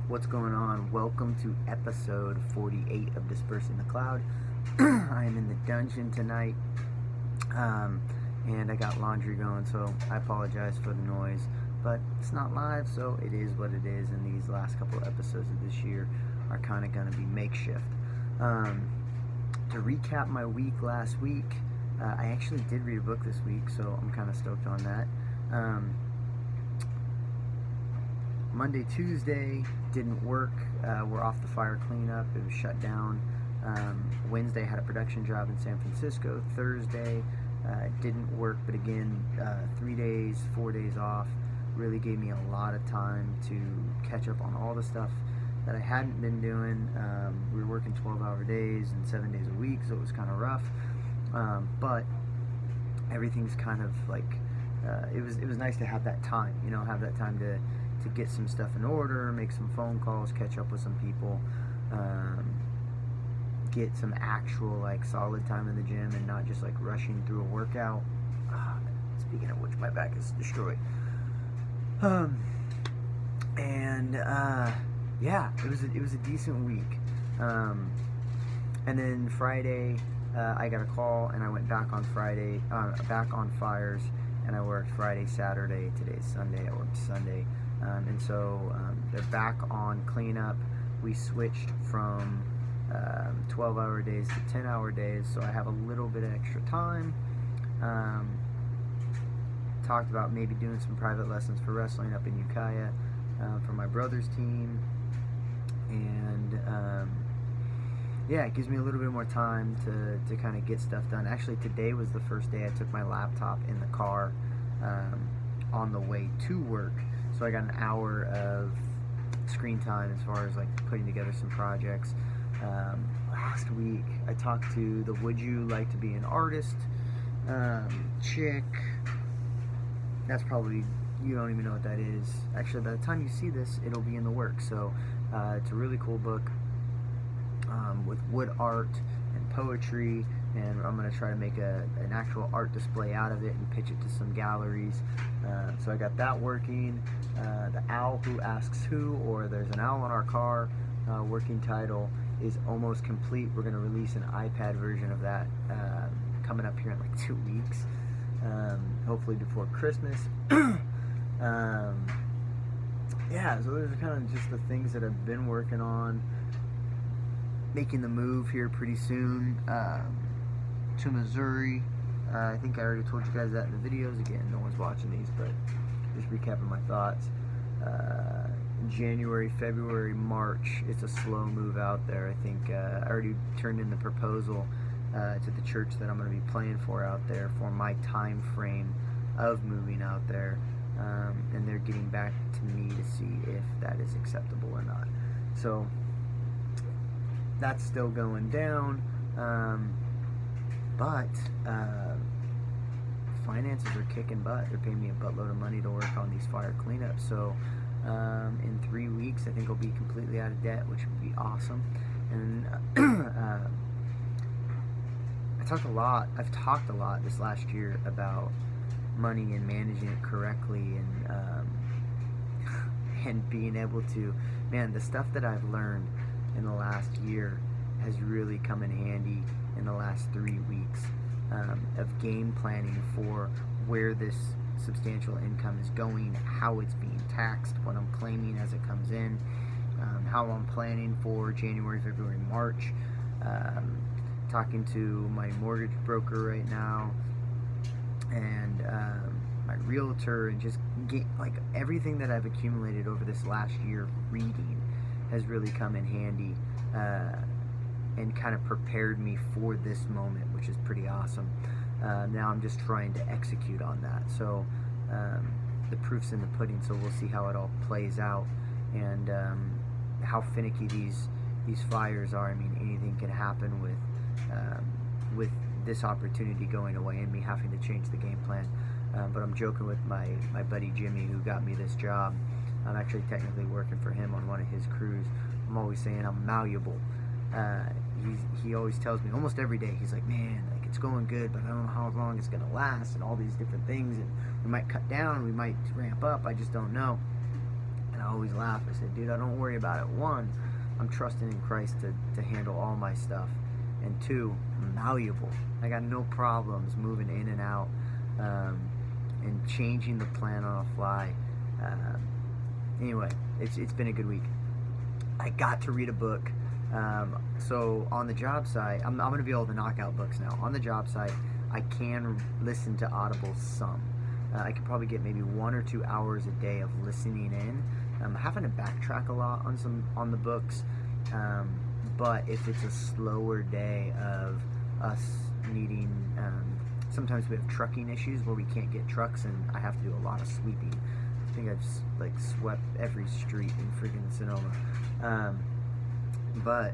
What's going on? Welcome to episode 48 of Dispersing the Cloud. I am in the dungeon tonight, and I got laundry going, so I apologize for the noise, but it's not live, so it is what it is, and these last couple of episodes of this year are kind of going to be makeshift. To recap my week last week, I actually did read a book this week, so I'm kind of stoked on that. Monday, Tuesday didn't work. We're off the fire cleanup. It was shut down. Wednesday had a production job in San Francisco. Thursday didn't work, but again, 4 days off really gave me a lot of time to catch up on all the stuff that I hadn't been doing. We were working 12-hour days and 7 days a week, so it was kind of rough. But everything's kind of like it was nice to have that time, have that time to get some stuff in order, make some phone calls, catch up with some people, get some actual solid time in the gym and not just rushing through a workout. Speaking of which, my back is destroyed. Yeah, it was a decent week. And then Friday, I got a call and I went back on Friday, back on fires, and I worked Friday, Saturday. Today's Sunday. I worked Sunday. And so they're back on cleanup. We switched from 12-hour days to 10-hour days, so I have a little bit of extra time. Talked about maybe doing some private lessons for wrestling up in Ukiah for my brother's team. And yeah, it gives me a little bit more time to kind of get stuff done. Actually, today was the first day I took my laptop in the car on the way to work. So I got an hour of screen time as far as putting together some projects. Last week I talked to the Would You Like to Be an Artist chick. That's probably, you don't even know what that is. Actually, by the time you see this, it'll be in the works. So it's a really cool book with wood art and poetry, and I'm going to try to make an actual art display out of it and pitch it to some galleries. So I got that working. The Owl Who Asks Who, or There's an Owl in Our Car, working title, is almost complete. We're going to release an iPad version of that coming up here in 2 weeks, hopefully before Christmas. Yeah, so those are kind of just the things that I've been working on. Making the move here pretty soon to Missouri. I think I already told you guys that in the videos. Again, no one's watching these, but just recapping my thoughts. January, February, March, it's a slow move out there. I think I already turned in the proposal to the church that I'm going to be playing for out there for my time frame of moving out there. And they're getting back to me to see if that is acceptable or not. So that's still going down, but finances are kicking butt. They're paying me a buttload of money to work on these fire cleanups. So in 3 weeks, I think I'll be completely out of debt, which would be awesome. And I've talked a lot this last year about money and managing it correctly, and being able to, the stuff that I've learned in the last year has really come in handy in the last 3 weeks of game planning for where this substantial income is going, how it's being taxed, what I'm claiming as it comes in, how I'm planning for January, February, March. Talking to my mortgage broker right now, and my realtor, and just everything that I've accumulated over this last year reading has really come in handy and kind of prepared me for this moment, which is pretty awesome. Now I'm just trying to execute on that. So the proof's in the pudding, so we'll see how it all plays out, and how finicky these fires are. I mean, anything can happen with this opportunity going away and me having to change the game plan. But I'm joking with my buddy Jimmy, who got me this job. I'm actually technically working for him on one of his crews. I'm always saying I'm malleable. He always tells me almost every day, he's like, man, it's going good, but I don't know how long it's gonna last, and all these different things, and we might cut down, we might ramp up, I just don't know. And I always laugh. I said, dude, I don't worry about it. One, I'm trusting in Christ to handle all my stuff. And two, I'm malleable. I got no problems moving in and out and changing the plan on a fly. Anyway, it's been a good week. I got to read a book. So on the job site, I'm going to be able to knock out books now. On the job site, I can listen to Audible some. I could probably get maybe 1 or 2 hours a day of listening in. I'm having to backtrack a lot on the books, but if it's a slower day of us needing, sometimes we have trucking issues where we can't get trucks, and I have to do a lot of sweeping. I think I've like swept every street in friggin' Sonoma. But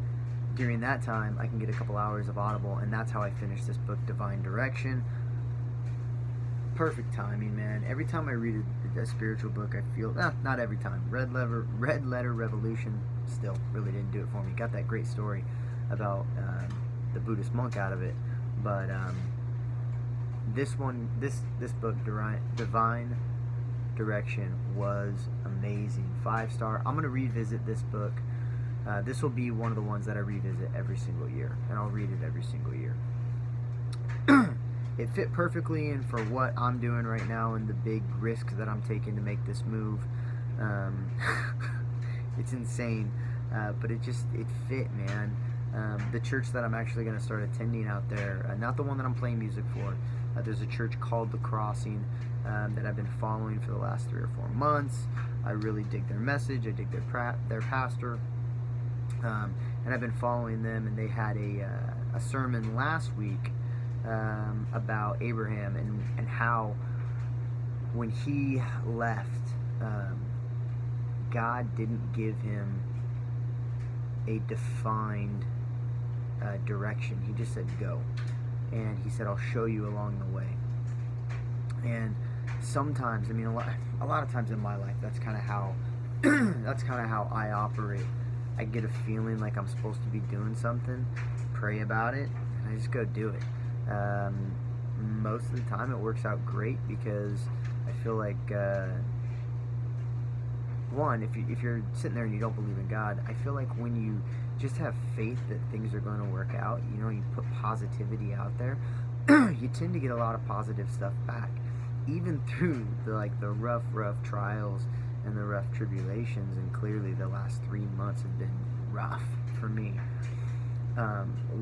during that time, I can get a couple hours of Audible, and that's how I finished this book, Divine Direction. Perfect timing, man. Every time I read a spiritual book, I feel, not every time. Red Letter Revolution still really didn't do it for me. Got that great story about the Buddhist monk out of it, but this book, Divine Direction, was amazing. 5-star. I'm gonna revisit this book. This will be one of the ones that I revisit every single year, and I'll read it every single year. It fit perfectly in for what I'm doing right now and the big risk that I'm taking to make this move. It's insane, but it fit, man. The church that I'm actually going to start attending out there, not the one that I'm playing music for, there's a church called The Crossing that I've been following for the last 3 or 4 months. I really dig their message. I dig their pastor. And I've been following them, and they had a sermon last week about Abraham and how when he left, God didn't give him a defined direction. He just said go, and he said, I'll show you along the way. And sometimes, I mean, a lot of times in my life, that's kind of how I operate. I get a feeling like I'm supposed to be doing something, pray about it, and I just go do it. Most of the time it works out great, because I feel like one, if you're sitting there and you don't believe in God, I feel like when you just have faith that things are going to work out, you put positivity out there, you tend to get a lot of positive stuff back, even through the rough trials and the rough tribulations. And clearly the last 3 months have been rough for me.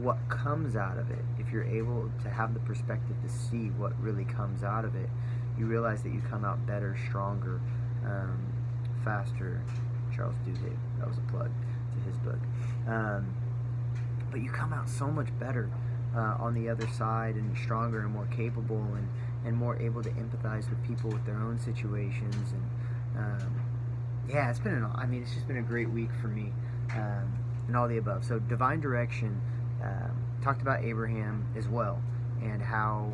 What comes out of it, if you're able to have the perspective to see what really comes out of it, you realize that you come out better, stronger, faster. Charles Duhigg, that was a plug to his book. But you come out so much better on the other side, and stronger and more capable, and more able to empathize with people with their own situations. And yeah, it's just been a great week for me, and all the above. So Divine Direction talked about Abraham as well, and how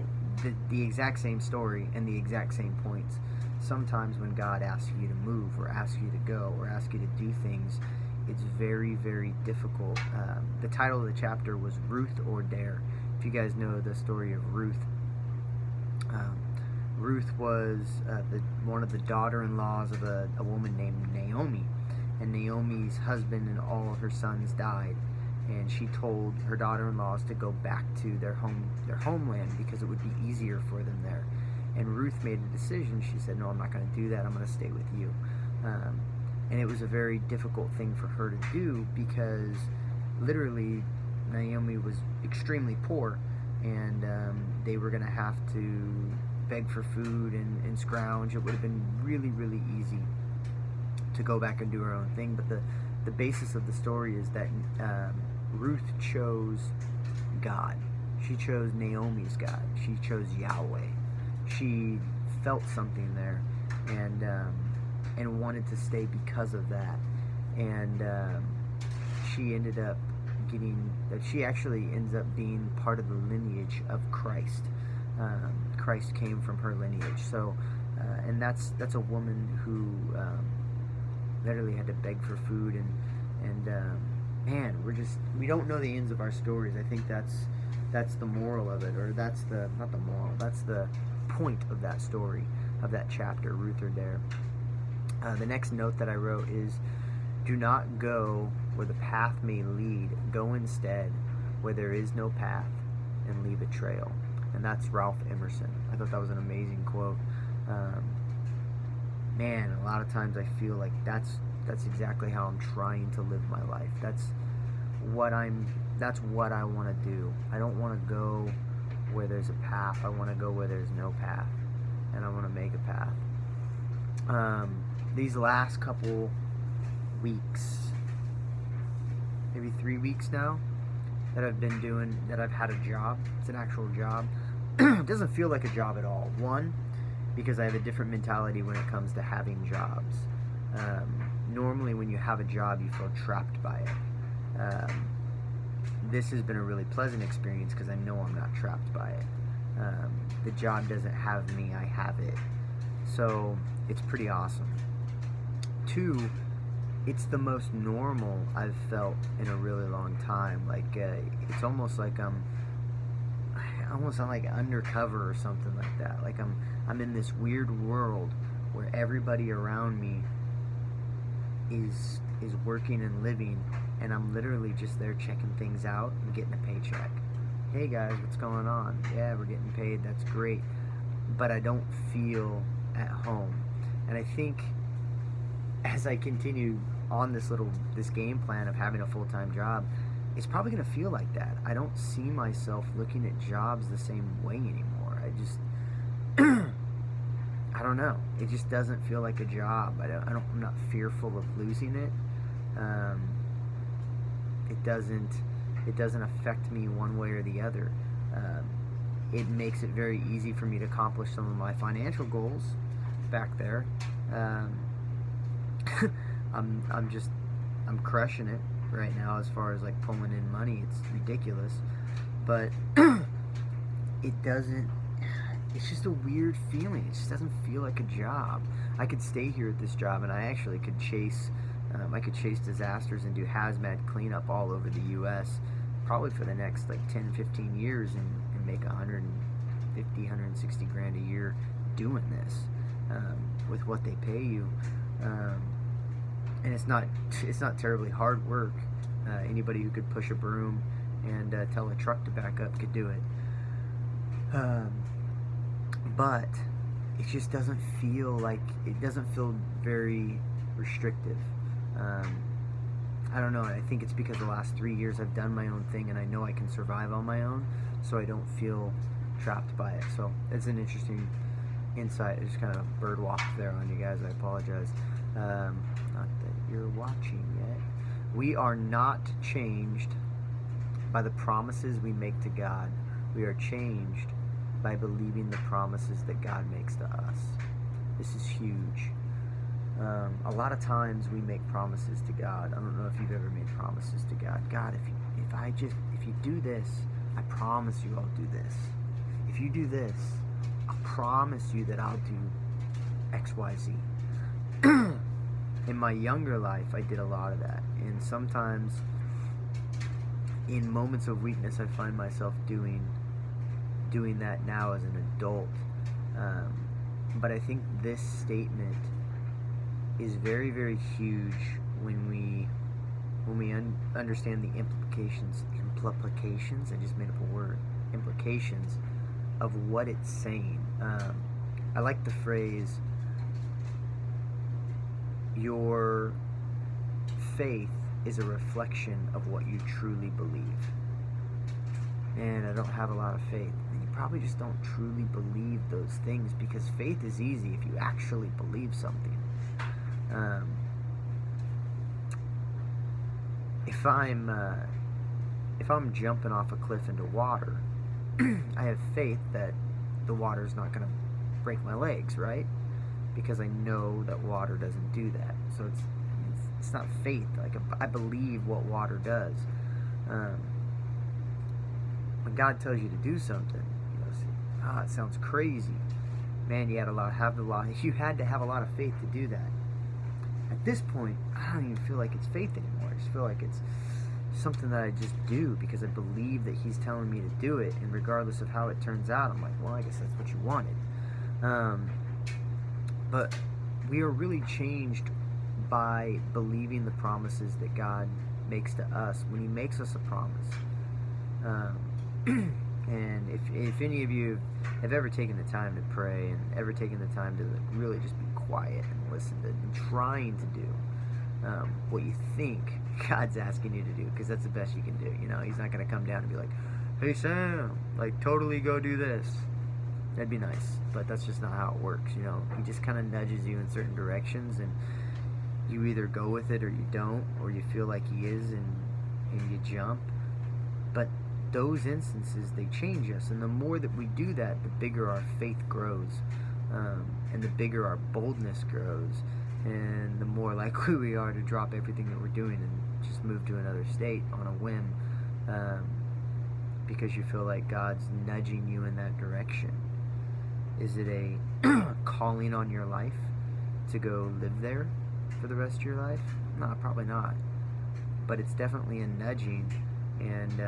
the exact same story and the exact same points. Sometimes when God asks you to move, or asks you to go, or asks you to do things, it's very, very difficult. The title of the chapter was Ruth or Dare. If you guys know the story of Ruth, Ruth was one of the daughter-in-laws of a woman named Naomi, and Naomi's husband and all of her sons died, and she told her daughter-in-laws to go back to their homeland, because it would be easier for them there. And Ruth made a decision. She said, no, I'm not going to do that. I'm going to stay with you. And it was a very difficult thing for her to do, because literally Naomi was extremely poor, and they were going to have to beg for food and scrounge. It would have been really, really easy to go back and do her own thing. But the basis of the story is that Ruth chose God. She chose Naomi's God. She chose Yahweh. She felt something there, and wanted to stay because of that. And she ended up she actually ends up being part of the lineage of Christ. Christ came from her lineage. So, and that's a woman who literally had to beg for food, and man, we don't know the ends of our stories. I think that's the moral of it, or that's not the moral, that's the point of that story, of that chapter, Ruth or Dare. The next note that I wrote is, do not go where the path may lead. Go instead where there is no path and leave a trail. And that's Ralph Emerson. I thought that was an amazing quote. Man, a lot of times I feel like that's exactly how I'm trying to live my life. That's what I want to do. I don't want to go where there's a path. I want to go where there's no path, and I want to make a path. These last couple weeks, maybe 3 weeks now, that I've had a job. It's an actual job. It doesn't feel like a job at all. One, because I have a different mentality when it comes to having jobs. Normally when you have a job, you feel trapped by it. This has been a really pleasant experience because I know I'm not trapped by it. The job doesn't have me, I have it. So it's pretty awesome. Two, it's the most normal I've felt in a really long time. Like it's almost like I'm like undercover or something like that. Like I'm in this weird world where everybody around me is working and living, and I'm literally just there checking things out and getting a paycheck. Hey guys, what's going on? Yeah, we're getting paid, that's great. But I don't feel at home. And I think as I continue on this game plan of having a full-time job, it's probably going to feel like that. I don't see myself looking at jobs the same way anymore. I don't know. It just doesn't feel like a job. I'm not fearful of losing it. It doesn't affect me one way or the other. It makes it very easy for me to accomplish some of my financial goals back there. I'm crushing it right now as far as like pulling in money. It's ridiculous, but it's just a weird feeling. It just doesn't feel like a job. I could stay here at this job and I actually could chase disasters and do hazmat cleanup all over the U.S. probably for the next like 10, 15 years and make 150, 160 grand a year doing this with what they pay you. And it's not terribly hard work. Anybody who could push a broom and tell a truck to back up could do it. But it just doesn't feel very restrictive. I don't know. I think it's because the last 3 years I've done my own thing and I know I can survive on my own, so I don't feel trapped by it. So it's an interesting insight. I just kind of bird walked there on you guys. I apologize. Not that you're watching yet. We are not changed by the promises we make to God. We are changed by believing the promises that God makes to us. This is huge. A lot of times we make promises to God. I don't know if you've ever made promises to God. God, if you do this, I promise you I'll do this. If you do this, I promise you that I'll do X, Y, Z. In my younger life, I did a lot of that. And sometimes, in moments of weakness, I find myself doing that now as an adult. But I think this statement is very, very huge when we understand the implications. I just made up a word. Implications of what it's saying. I like the phrase, your faith is a reflection of what you truly believe. And I don't have a lot of faith. And you probably just don't truly believe those things, because faith is easy if you actually believe something. If I'm jumping off a cliff into water, I have faith that the water's not going to break my legs, right? Because I know that water doesn't do that. So it's not faith. Like, I believe what water does. When God tells you to do something, it sounds crazy. Man, you had to have a lot of faith to do that. At this point, I don't even feel like it's faith anymore. I just feel like it's something that I just do because I believe that He's telling me to do it, and regardless of how it turns out, I'm like, well, I guess that's what you wanted. But we are really changed by believing the promises that God makes to us when He makes us a promise. And if any of you have ever taken the time to pray and ever taken the time to really just be quiet and listen to and trying to do what you think God's asking you to do, because that's the best you can do. You know, He's not going to come down and be like, "Hey Sam, like totally go do this." That'd be nice, but that's just not how it works. You know, He just kind of nudges you in certain directions, and you either go with it or you don't, or you feel like He is and you jump. But those instances, they change us, and the more that we do that, the bigger our faith grows, and the bigger our boldness grows, and the more likely we are to drop everything that we're doing and just move to another state on a whim, because you feel like God's nudging you in that direction. Is it a calling on your life to go live there for the rest of your life? No, probably not. But it's definitely a nudging, and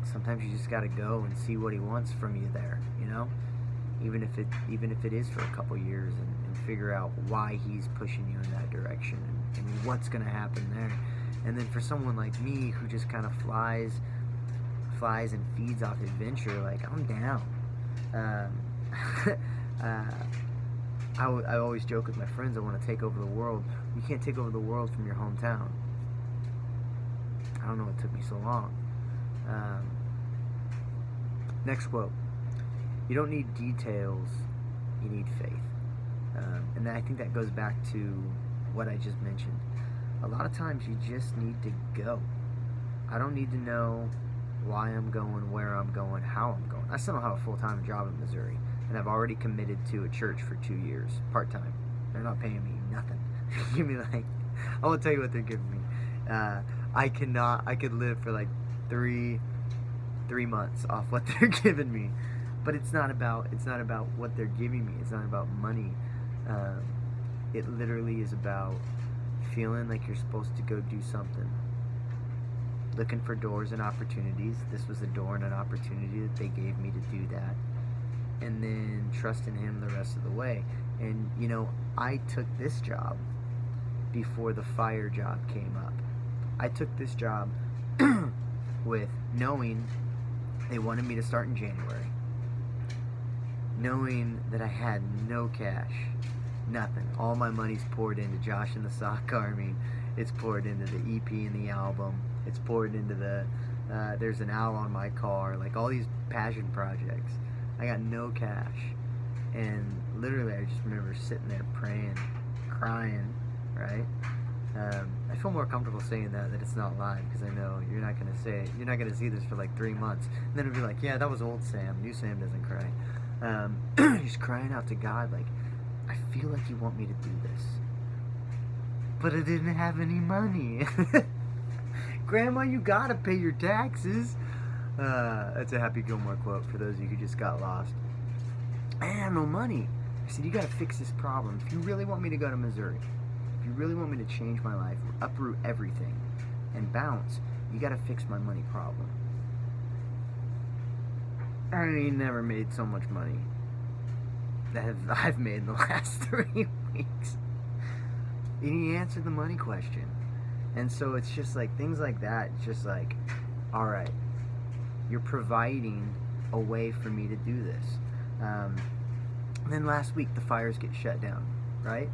sometimes you just got to go and see what He wants from you there, you know? Even if it is for a couple years, and figure out why He's pushing you in that direction, and what's going to happen there. And then for someone like me who just kind of flies and feeds off adventure, like, I'm down. I always joke with my friends, I want to take over the world. You can't take over the world from your hometown. I don't know what took me so long. Next quote. You don't need details, you need faith. And I think that goes back to what I just mentioned. A lot of times you just need to go. I don't need to know why I'm going, where I'm going, how I'm going. I still don't have a full-time job in Missouri, and I've already committed to a church for 2 years, part-time. They're not paying me nothing. Give me like, I won't tell you what they're giving me. I could live for like three months off what they're giving me. But it's not about what they're giving me. It's not about money. It literally is about feeling like you're supposed to go do something. Looking for doors and opportunities. This was a door and an opportunity that they gave me to do that. And then trusting Him the rest of the way. And, you know, I took this job before the fire job came up. I took this job with knowing they wanted me to start in January. Knowing that I had no cash, nothing. All my money's poured into Josh and the Sock Army. It's poured into the EP and the album. It's poured into the, there's an owl on my car. Like all these passion projects. I got no cash. And literally I just remember sitting there praying, crying, right? I feel more comfortable saying that it's not live, because I know you're not going to say it. You're not going to see this for like 3 months. And then it'll be like, yeah, that was old Sam. New Sam doesn't cry. Just crying out to God, like, I feel like you want me to do this, but I didn't have any money. Grandma, you gotta pay your taxes. That's a Happy Gilmore quote for those of you who just got lost. I have no money. I said, you gotta fix this problem. If you really want me to go to Missouri, if you really want me to change my life, uproot everything, and bounce, you gotta fix my money problem. I ain't never made so much money that I've made in the last 3 weeks. And he answered the money question. And so it's just like things like that. It's just like, all right, you're providing a way for me to do this. And then last week the fires get shut down, right?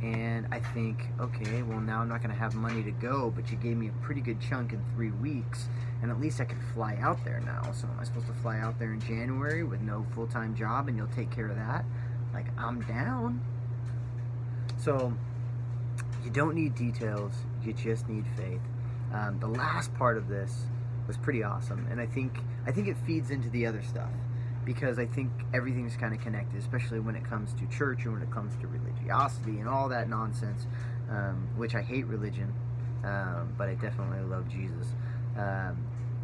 And I think, okay, well now I'm not going to have money to go, but you gave me a pretty good chunk in 3 weeks, and at least I can fly out there now. So am I supposed to fly out there in January with no full-time job and you'll take care of that? Like, I'm down. So you don't need details, you just need faith. The last part of this was pretty awesome, and I think it feeds into the other stuff, because I think everything's kind of connected, especially when it comes to church and when it comes to religiosity and all that nonsense, which I hate religion, but I definitely love Jesus.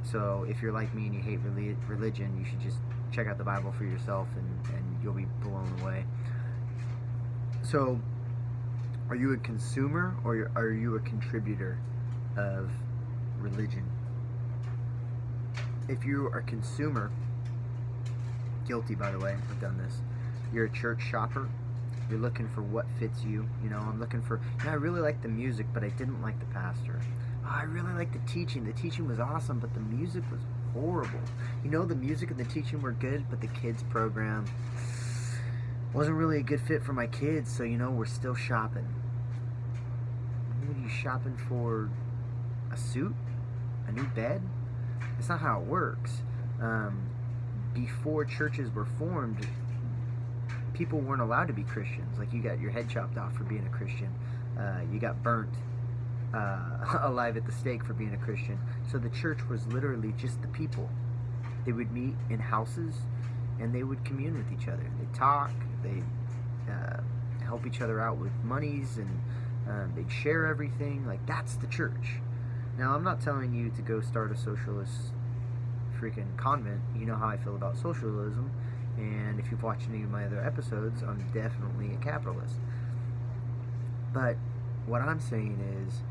So if you're like me and you hate religion, you should just check out the Bible for yourself, and you'll be blown away. So are you a consumer or are you a contributor of religion? If you are a consumer, guilty by the way, I've done this, you're a church shopper, You're looking for what fits you. You know, I'm looking for, I really like the music, but I didn't like the pastor. Oh, I really like the teaching. The teaching was awesome, but the music was horrible. You know, the music and the teaching were good, but the kids program wasn't really a good fit for my kids, so, you know, we're still shopping. What are you shopping for? A suit? A new bed? That's not how it works. Before churches were formed, people weren't allowed to be Christians. Like, you got your head chopped off for being a Christian. You got burnt alive at the stake for being a Christian. So the church was literally just the people. They would meet in houses, and they would commune with each other. They'd talk, they'd help each other out with monies, and they'd share everything. Like, that's the church. Now, I'm not telling you to go start a socialist freaking convent. You know how I feel about socialism, and if you've watched any of my other episodes, I'm definitely a capitalist. But what I'm saying is,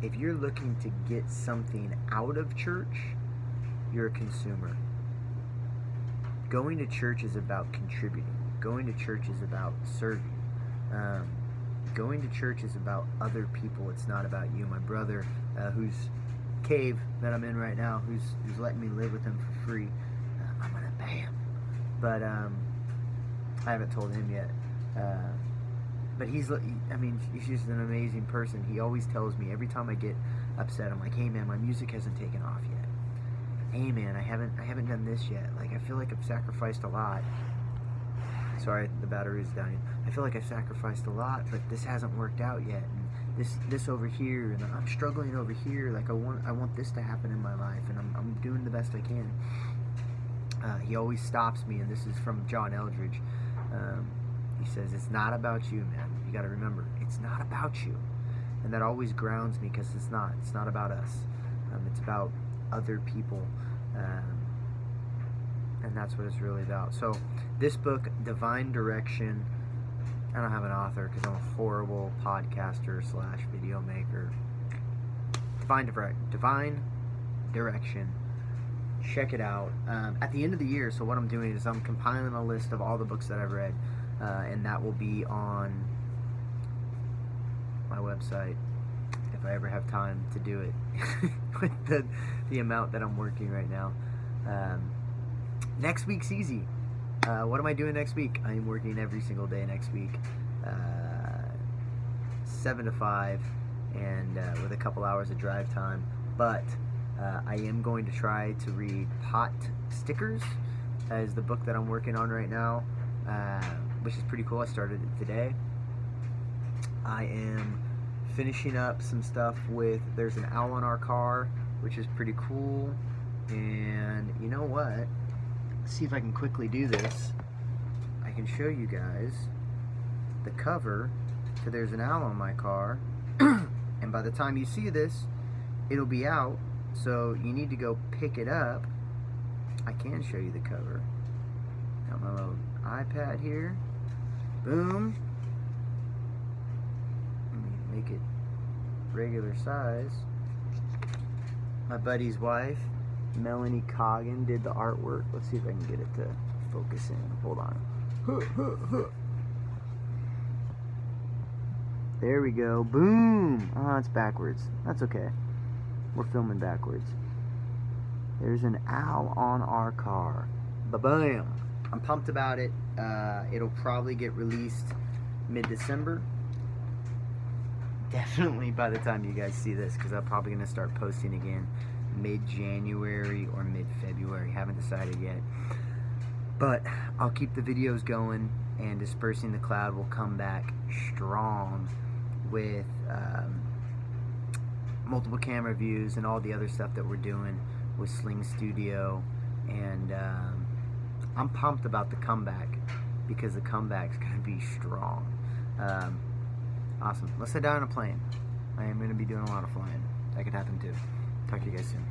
if you're looking to get something out of church, you're a consumer. Going to church is about contributing. Going to church is about serving. Going to church is about other people. It's not about you. My brother, whose cave that I'm in right now, who's letting me live with him for free, I'm gonna pay him. But I haven't told him yet. But he's just an amazing person. He always tells me every time I get upset, I'm like, hey man, my music hasn't taken off yet. Hey man, I haven't done this yet. Like, I feel like I've sacrificed a lot. Sorry, the battery's dying. I feel like I've sacrificed a lot, but this hasn't worked out yet. And this over here, and I'm struggling over here. Like, I want this to happen in my life, and I'm doing the best I can. He always stops me, and this is from John Eldridge. He says, it's not about you, man. You got to remember, it's not about you. And that always grounds me, because it's not about us. It's about other people. And that's what it's really about. So this book, Divine Direction, I don't have an author because I'm a horrible podcaster / video maker. Divine Direction. Check it out. At the end of the year, so what I'm doing is I'm compiling a list of all the books that I've read, and that will be on my website if I ever have time to do it with the amount that I'm working right now. Next week's easy. What am I doing next week? I am working every single day next week, 7 to 5, and with a couple hours of drive time. But I am going to try to read Pot Stickers, as the book that I'm working on right now, which is pretty cool. I started it today. I am finishing up some stuff with There's an Owl in Our Car, which is pretty cool. And you know what? See if I can quickly do this. I can show you guys the cover to There's an Owl in My Car. And by the time you see this, it'll be out. So you need to go pick it up. I can show you the cover. Got my little iPad here. Boom. Let me make it regular size. My buddy's wife, Melanie Coggin, did the artwork. Let's see if I can get it to focus in. Hold on. There we go. Boom. Oh, it's backwards. That's okay. We're filming backwards. There's an owl on our car. Ba-bam. I'm pumped about it. It'll probably get released mid-December. Definitely by the time you guys see this, because I'm probably going to start posting again mid-January or mid-February. Haven't decided yet. But I'll keep the videos going, and Dispersing the Cloud will come back strong with multiple camera views and all the other stuff that we're doing with Sling Studio. And I'm pumped about the comeback, because the comeback's going to be strong. Awesome. Let's head down on a plane. I am going to be doing a lot of flying. That could happen too. Talk to you guys soon.